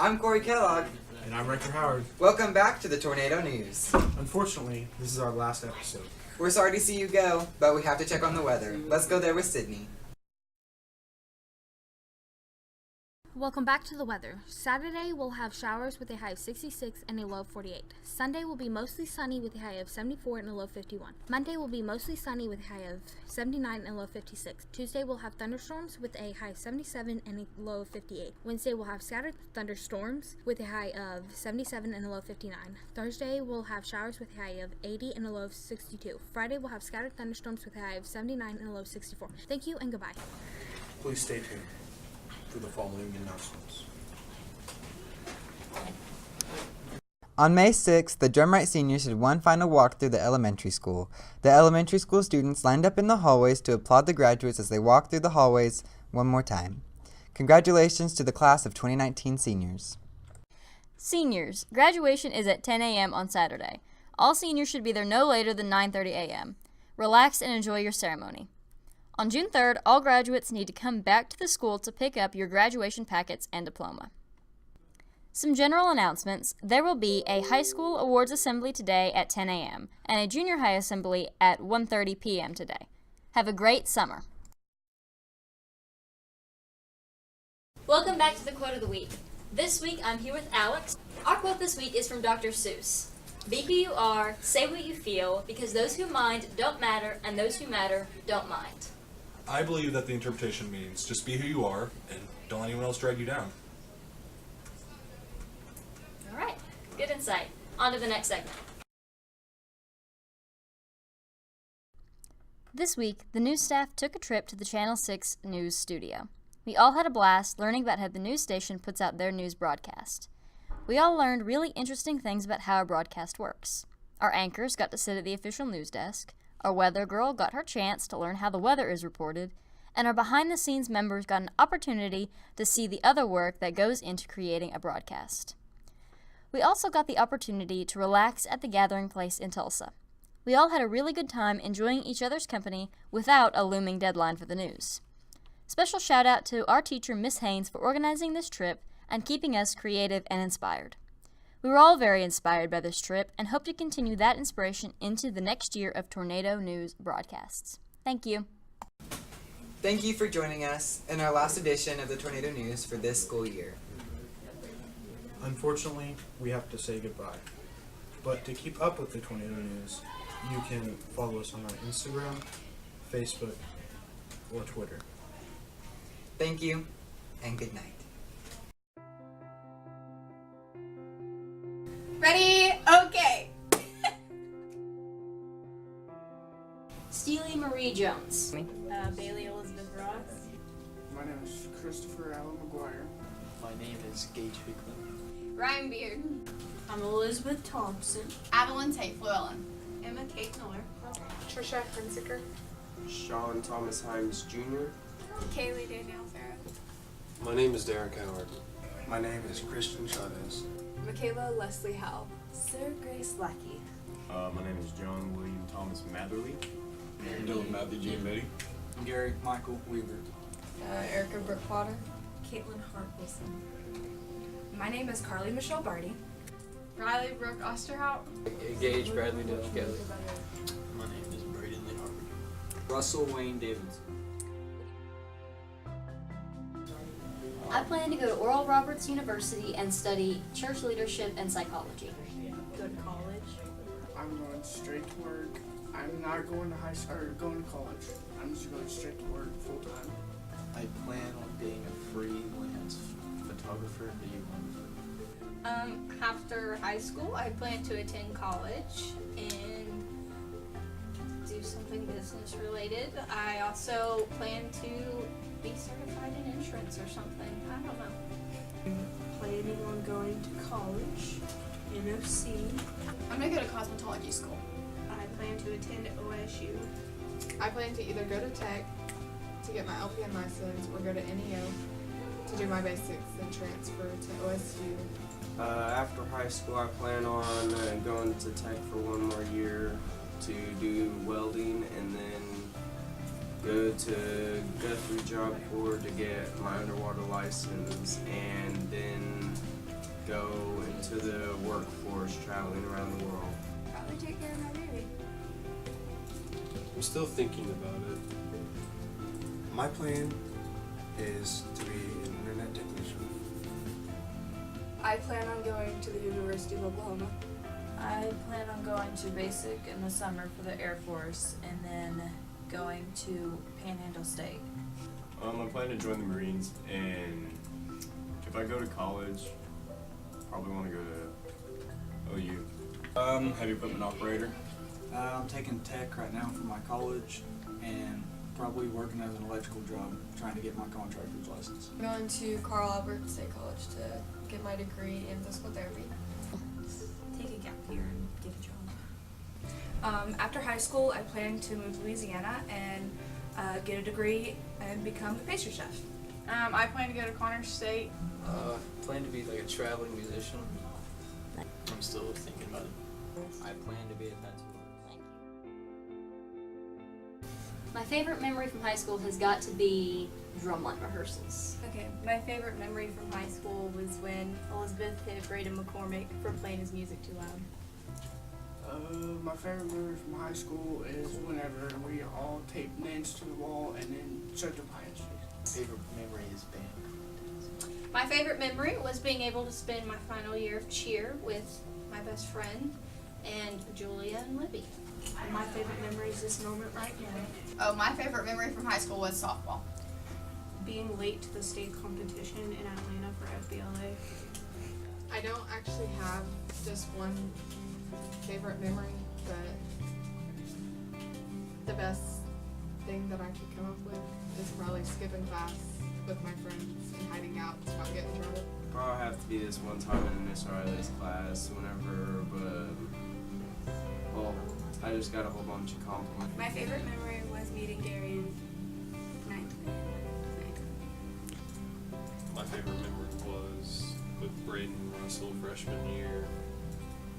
I'm Corey Kellogg. And I'm Rector Howard. Welcome back to the Tornado News. Unfortunately, this is our last episode. We're sorry to see you go, but we have to check on the weather. Let's go there with Sydney. Welcome back to the weather. Saturday we'll have showers with a high of 66 and a low of 48. Sunday will be mostly sunny with a high of 74 and a low of 51. Monday will be mostly sunny with a high of 79 and a low of 56. Tuesday we'll have thunderstorms with a high of 77 and a low of 58. Wednesday we'll have scattered thunderstorms with a high of 77 and a low of 59. Thursday we'll have showers with a high of 80 and a low of 62. Friday we'll have scattered thunderstorms with a high of 79 and a low of 64. Thank you and goodbye. Please stay tuned for the following announcements. On May 6th, the Drumright seniors did one final walk through the elementary school. The elementary school students lined up in the hallways to applaud the graduates as they walked through the hallways one more time. Congratulations to the class of 2019 seniors. Seniors, graduation is at 10 a.m. on Saturday. All seniors should be there no later than 9:30 a.m. Relax and enjoy your ceremony. On June 3rd, all graduates need to come back to the school to pick up your graduation packets and diploma. Some general announcements. There will be a high school awards assembly today at 10 a.m. and a junior high assembly at 1:30 p.m. today. Have a great summer. Welcome back to the Quote of the Week. This week I'm here with Alex. Our quote this week is from Dr. Seuss. Be who you are, say what you feel, because those who mind don't matter and those who matter don't mind. I believe that the interpretation means just be who you are and don't let anyone else drag you down. All right, good insight. On to the next segment. This week, the news staff took a trip to the Channel 6 news studio. We all had a blast learning about how the news station puts out their news broadcast. We all learned really interesting things about how a broadcast works. Our anchors got to sit at the official news desk. Our weather girl got her chance to learn how the weather is reported, and our behind-the-scenes members got an opportunity to see the other work that goes into creating a broadcast. We also got the opportunity to relax at the gathering place in Tulsa. We all had a really good time enjoying each other's company without a looming deadline for the news. Special shout out to our teacher, Miss Haynes, for organizing this trip and keeping us creative and inspired. We were all very inspired by this trip and hope to continue that inspiration into the next year of Tornado News broadcasts. Thank you. Thank you for joining us in our last edition of the Tornado News for this school year. Unfortunately, we have to say goodbye. But to keep up with the Tornado News, you can follow us on our Instagram, Facebook, or Twitter. Thank you, and good night. Ready? Okay. Steely Marie Jones. Bailey Elizabeth Ross. My name is Christopher Allen McGuire. My name is Gage Hickman. Ryan Beard. I'm Elizabeth Thompson. Adeline Tate Llewellyn. Emma Kate Miller. Trisha Hunziker. Sean Thomas Himes Jr. Kaylee Danielle Farah. My name is Derek Howard. My name is Christian Chavez. Michaela Leslie Howell. Sarah Grace Lackey. My name is John William Thomas Matherly. Dylan Matthew Jean Betty. Gary Michael Weaver. Erica Brooke Potter. Caitlin Hart Wilson. My name is Carly Michelle Barty. Riley Brooke Osterhout. Gage Bradley Dutch Kelly. My name is Braden Lee Harvard. Russell Wayne Davidson. I plan to go to Oral Roberts University and study church leadership and psychology. Go to college. I'm going straight to work. I'm not going to high school or going to college. I'm just going straight to work full time. I plan on being a freelance photographer and videographer. After high school, I plan to attend college and do something business related. I also plan to be certified in insurance or something. I don't know. I'm planning on going to college, NOC. I'm gonna go to cosmetology school. I plan to attend OSU. I plan to either go to Tech to get my LPN license or go to NEO to do my basics and transfer to OSU. After high school, I plan on going to Tech for one more year to do welding and then go through Job Corps to get my underwater license and then go into the workforce, traveling around the world. Probably take care of my baby. I'm still thinking about it. My plan is to be an internet technician. I plan on going to the University of Oklahoma. I plan on going to basic in the summer for the Air Force and then going to Panhandle State. I plan to join the Marines, and if I go to college, probably want to go to OU. Heavy equipment operator. I'm taking tech right now for my college and probably working as an electrical job, trying to get my contractor's license. I'm going to Carl Albert State College to get my degree in physical therapy. Take a gap year and get a job. After high school, I plan to move to Louisiana and get a degree and become a pastry chef. I plan to go to Connors State. Plan to be like a traveling musician. I'm still thinking about it. I plan to be a tattooer. My favorite memory from high school has got to be drumline rehearsals. Okay, my favorite memory from high school was when Elizabeth hit Braden McCormick for playing his music too loud. My favorite memory from high school is whenever we all taped names to the wall and then showed them my handshake. Favorite memory is band. My favorite memory was being able to spend my final year of cheer with my best friend and Julia and Libby. And my favorite memory is this moment right now. Oh, my favorite memory from high school was softball. Being late to the state competition in Atlanta for FBLA. I don't actually have just one favorite memory, but the best thing that I could come up with is probably skipping class with my friends and hiding out to not get in trouble. Probably have to be this one time in Miss Riley's class, whenever, but, well, I just got a whole bunch of compliments. My favorite memory was meeting Gary in ninth grade. My favorite memory was with Braden and Russell freshman year,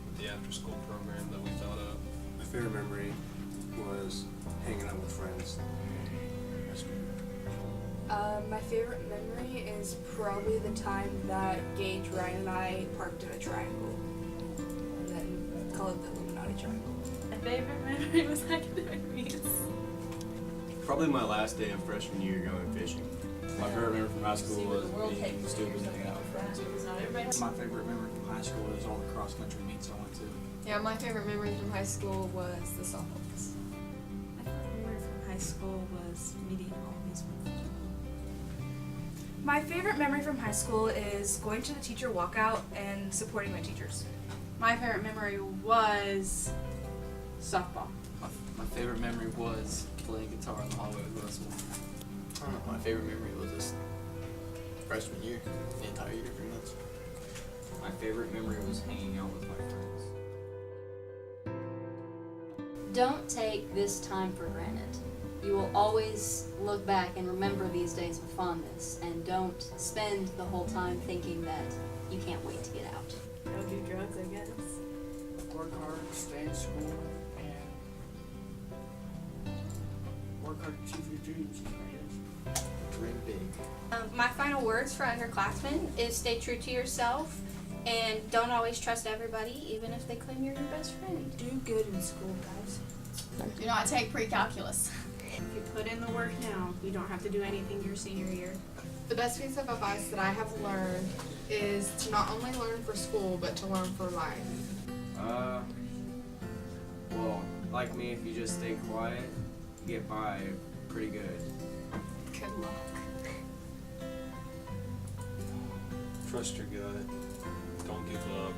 with the after-school program that we thought up. My favorite memory was hanging out with friends. My favorite memory is probably the time that Gage, Ryan, and I parked in a triangle and then called it the Illuminati Triangle. My favorite memory was academic meets. Probably my last day of freshman year going fishing. My favorite memory from high school was being stupid and hanging out with friends. My favorite memory from high school is all the cross-country meets I went to. Yeah, my favorite memory from high school was the softballs. My favorite memory from high school was meeting all these people. My favorite memory from high school is going to the teacher walkout and supporting my teachers. My favorite memory was softball. My favorite memory was playing guitar in the hallway with Russell. I don't know, my favorite memory was this freshman year, the entire year pretty much. My favorite memory was hanging out with my friends. Don't take this time for granted. You will always look back and remember these days with fondness, and don't spend the whole time thinking that you can't wait to get out. Don't do drugs, I guess. Work hard, stay in school, and work hard to achieve your dreams. Dream big. My final words for underclassmen is stay true to yourself and don't always trust everybody, even if they claim you're your best friend. Do good in school, guys. Do not take pre-calculus. If you put in the work now, you don't have to do anything your senior year. The best piece of advice that I have learned is to not only learn for school, but to learn for life. Well, like me, if you just stay quiet, you get by pretty good. Good luck. Trust your gut. Don't give up.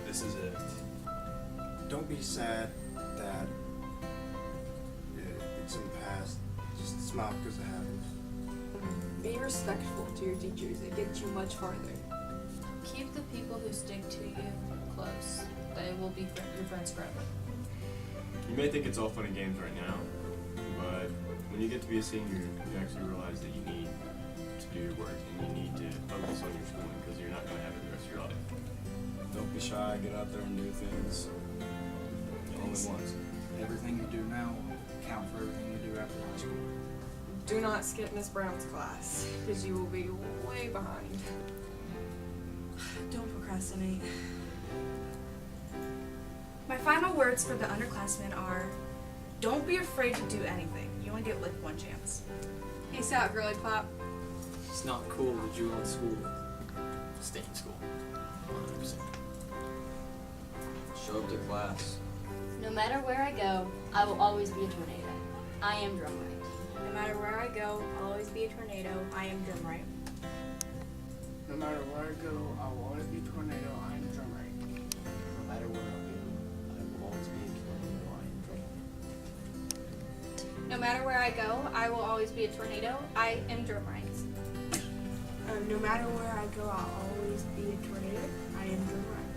This is it. Don't be sad that it's in the past. Just smile because it happens. Be respectful to your teachers. It gets you much farther. Keep the people who stick to you close. They will be your friends forever. You may think it's all fun and games right now, but when you get to be a senior, you actually realize that you need to do your work and you need to focus on your schooling because you're not going to have it the rest of your life. Don't be shy. Get out there and do things. Only once. Everything you do now will count for everything you do after high school. Do not skip Miss Brown's class, because you will be way behind. Don't procrastinate. My final words for the underclassmen are, don't be afraid to do anything. You only get like one chance. Peace out, girly pop. It's not cool to do in school. Stay in school. 100%. Show up to class. No matter where I go, I will always be a tornado. I am Drumright. No matter where I go, I'll always be a tornado. I am Drumright. No matter where I go, I will always be a tornado. I am Drumright. No matter where I go, I will always be a tornado. I am Drumright. No matter where I go, I will always be a tornado. I am Drumright. No matter where I go, I'll always be a tornado. I am Drumright.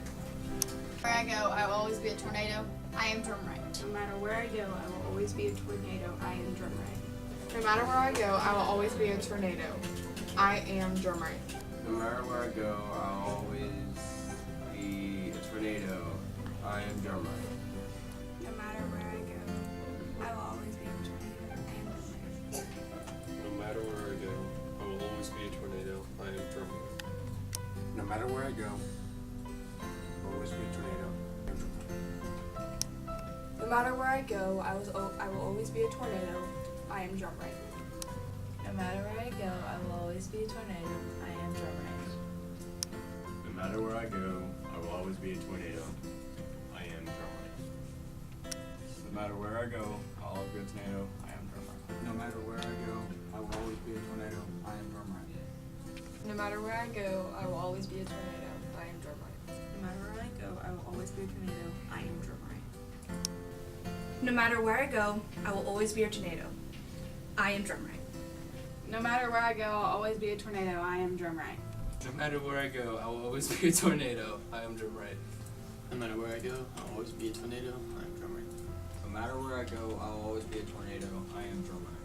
Where I go, I will always be a tornado. I am Drumright. No matter where I go, I will always be a tornado. I am Drumright. No matter where I go, I will always be a tornado. I am Drumright. No matter where I go, I'll always be a tornado. I am Drumright. No matter where I go, I will always be a tornado. I am Drumright. No matter where I go, I will always be a tornado. I am Drumright. No matter where I go, I'll always be a tornado. I am Drumright. No matter where I go, I will always be a tornado. I am Drumright. No matter where I go, I will always be a tornado. I am Drumright. No matter where I go, I will always be a tornado. I am Drumright. No matter where I go, I'll always be a tornado. I am Drumright. No matter where I go, I will always be a tornado. I am Drumright. No matter where I go, I will always be a tornado. I am Drumright. No matter where I go, I will always be a tornado. I am Drumright. No matter where I go, I will always be a tornado. I am Drumright. No matter where I go, I'll always be a tornado. I am Drumright. No matter where I go, I will always be a tornado. I am Drumright. No matter where I go, I'll always be a tornado. I am Drumright. No matter where I go, I'll always be a tornado. I am Drumright.